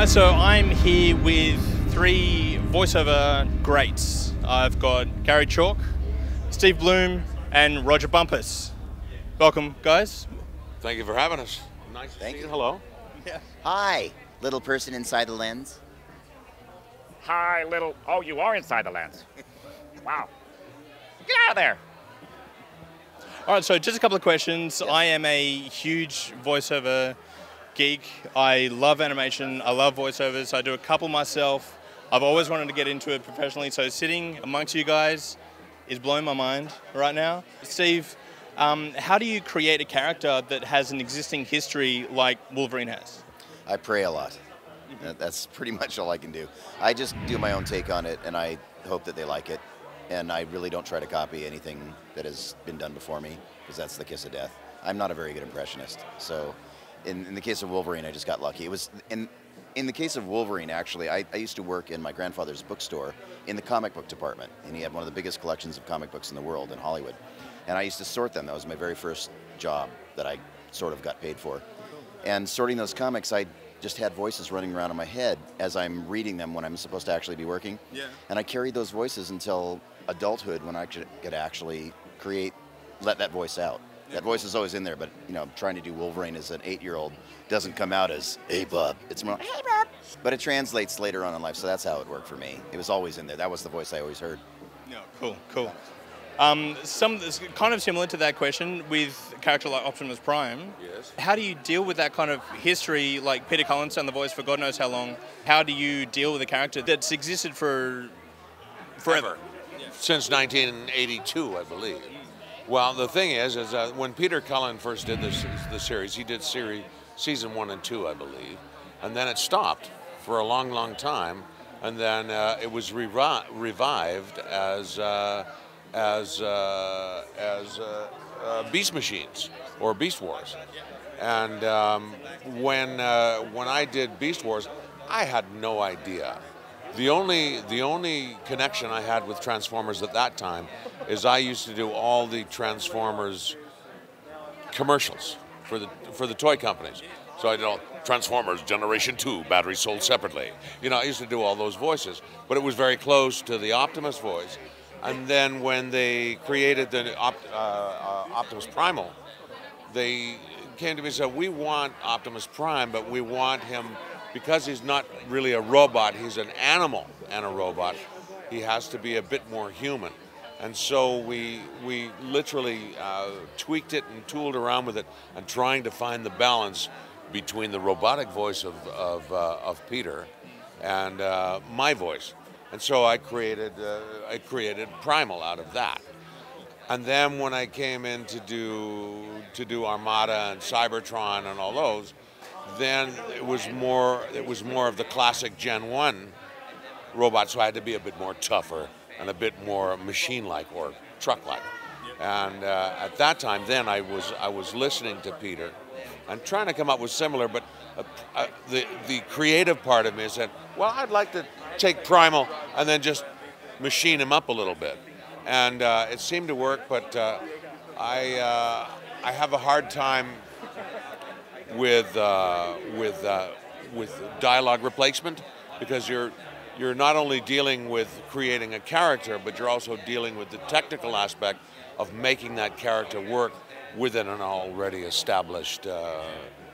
guys, so I'm here with three voiceover greats. I've got Garry Chalk, Steve Blum, and Rodger Bumpass. Welcome, guys. Thank you for having us. Nice to see you. Hello. Yeah. Hi, little person inside the lens. Hi, little... Oh, you are inside the lens. Wow. Get out of there. All right, so just a couple of questions. Yes. I am a huge voiceover geek. I love animation. I love voiceovers. I do a couple myself. I've always wanted to get into it professionally, so sitting amongst you guys is blowing my mind right now. Steve, how do you create a character that has an existing history like Wolverine has? I pray a lot. That's pretty much all I can do. I just do my own take on it, and I hope that they like it. And I really don't try to copy anything that has been done before me, because that's the kiss of death. I'm not a very good impressionist. So in the case of Wolverine, I just got lucky. It was in the case of Wolverine, actually, I used to work in my grandfather's bookstore in the comic book department, and he had one of the biggest collections of comic books in the world in Hollywood. And I used to sort them. That was my very first job that I sort of got paid for. And sorting those comics, I just had voices running around in my head as I'm reading them when I'm supposed to actually be working. Yeah. And I carried those voices until adulthood, when I could actually let that voice out. That voice is always in there, but you know, trying to do Wolverine as an 8-year-old doesn't come out as, hey bub, it's more, hey bub. But it translates later on in life, so that's how it worked for me. It was always in there. That was the voice I always heard. Yeah, cool. Kind of similar to that question with a character like Optimus Prime. Yes. How do you deal with that kind of history, like Peter Cullen's done the voice for God knows how long? How do you deal with a character that's existed for forever? Yeah. Since 1982, I believe. Well, the thing is when Peter Cullen first did the series, he did season 1 and 2, I believe, and then it stopped for a long, long time, and then it was revived as Beast Machines or Beast Wars. And when I did Beast Wars, I had no idea. The only connection I had with Transformers at that time is I used to do all the Transformers commercials for the toy companies. So I did all Transformers Generation 2, batteries sold separately. You know, I used to do all those voices, but it was very close to the Optimus voice. And then when they created the Optimus Primal, they came to me and said, we want Optimus Prime, but we want him, because he's not really a robot, he's an animal and a robot, he has to be a bit more human. And so we literally tweaked it and tooled around with it and trying to find the balance between the robotic voice of Peter and my voice. And so I created Primal out of that. And then when I came in to do Armada and Cybertron and all those, then it was more of the classic Gen 1 robot, so I had to be a bit more tougher and a bit more machine-like or truck-like. And at that time, then I was listening to Peter and trying to come up with similar, but the creative part of me said, well, I'd like to take Primal and then just machine him up a little bit. And it seemed to work, but I have a hard time with dialogue replacement, because you're not only dealing with creating a character, but you're also dealing with the technical aspect of making that character work within an already established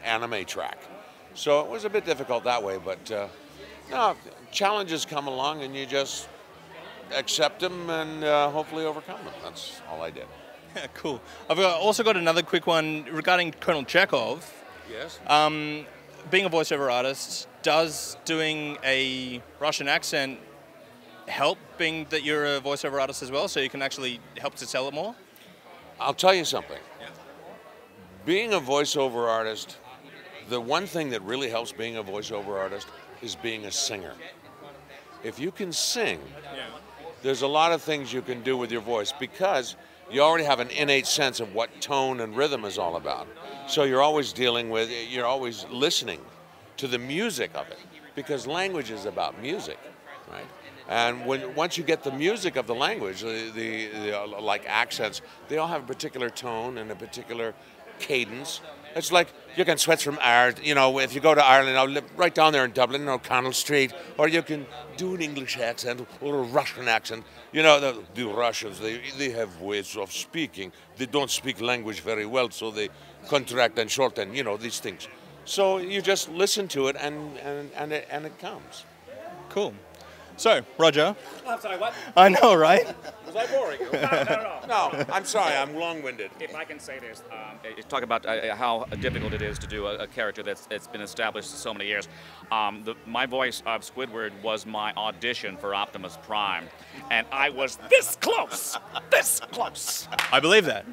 anime track. So it was a bit difficult that way, but no, challenges come along and you just accept them and hopefully overcome them. That's all I did. Yeah, cool. I've also got another quick one regarding Colonel Chekov. Yes. Being a voiceover artist, does doing a Russian accent help, being that you're a voiceover artist as well, so you can actually help to sell it more? I'll tell you something. Yeah. Being a voiceover artist, the one thing that really helps being a voiceover artist is being a singer. If you can sing, there's a lot of things you can do with your voice, because you already have an innate sense of what tone and rhythm is all about. So you're always you're always listening to the music of it, because language is about music, right? And once you get the music of the language, like accents, they all have a particular tone and a particular cadence. It's like you can switch from art, you know, if you go to Ireland, I'll live right down there in Dublin, O'Connell Street, or you can do an English accent or a Russian accent. You know, the Russians, they have ways of speaking. They don't speak language very well, so they contract and shorten, you know, these things. So you just listen to it and it comes. Cool. So, Rodger. I'm sorry, what? I know, right? Was I boring you? No. No, I'm sorry, I'm long-winded. If I can say this, talk about how difficult it is to do a character that's been established so many years. My voice of Squidward was my audition for Optimus Prime, and I was this close, this close. I believe that.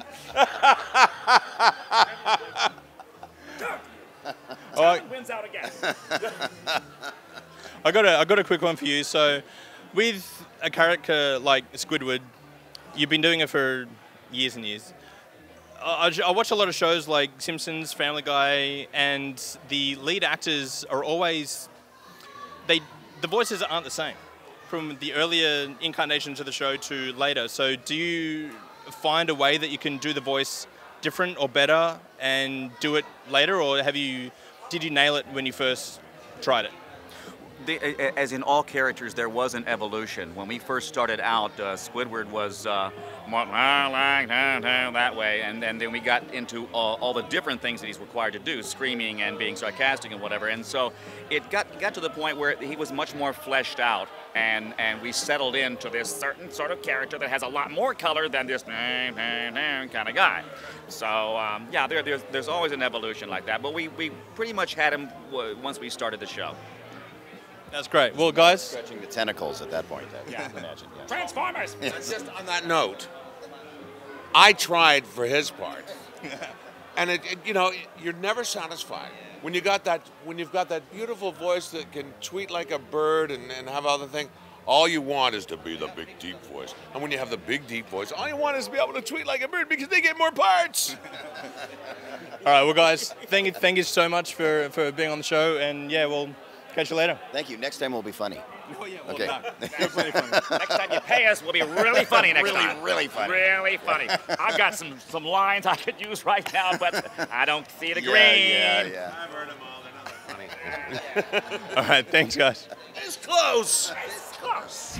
Talent wins out again. I got a quick one for you. So, with a character like Squidward, you've been doing it for years and years. I watch a lot of shows like Simpsons, Family Guy, and the lead actors are always the voices aren't the same from the earlier incarnations of the show to later. So, do you find a way that you can do the voice different or better and do it later, or did you nail it when you first tried it? As in all characters, there was an evolution. When we first started out, Squidward was more like that way, and then we got into all the different things that he's required to do, screaming and being sarcastic and whatever. And so it got to the point where he was much more fleshed out, and we settled into this certain sort of character that has a lot more color than this kind of guy. So yeah, there's always an evolution like that. But we pretty much had him once we started the show. That's great. Well, guys, Stretching the tentacles at that point. I imagine. Yeah. Transformers. Just on that note, I tried for his part, and you know, you're never satisfied when you've got that beautiful voice that can tweet like a bird and have other things. All you want is to be the big deep voice, and when you have the big deep voice, all you want is to be able to tweet like a bird because they get more parts. all right. Well, guys, thank you so much for being on the show, and yeah, we'll catch you later. Thank you. Next time we'll be funny. Oh, yeah, well, Okay. no, you're plenty funny. Next time you pay us, we'll be really funny next time. Really funny. Really funny. I've got some lines I could use right now, but I don't see the green. Yeah. I've heard them all. They're not that funny. All right. Thanks, guys. It's close. It's close.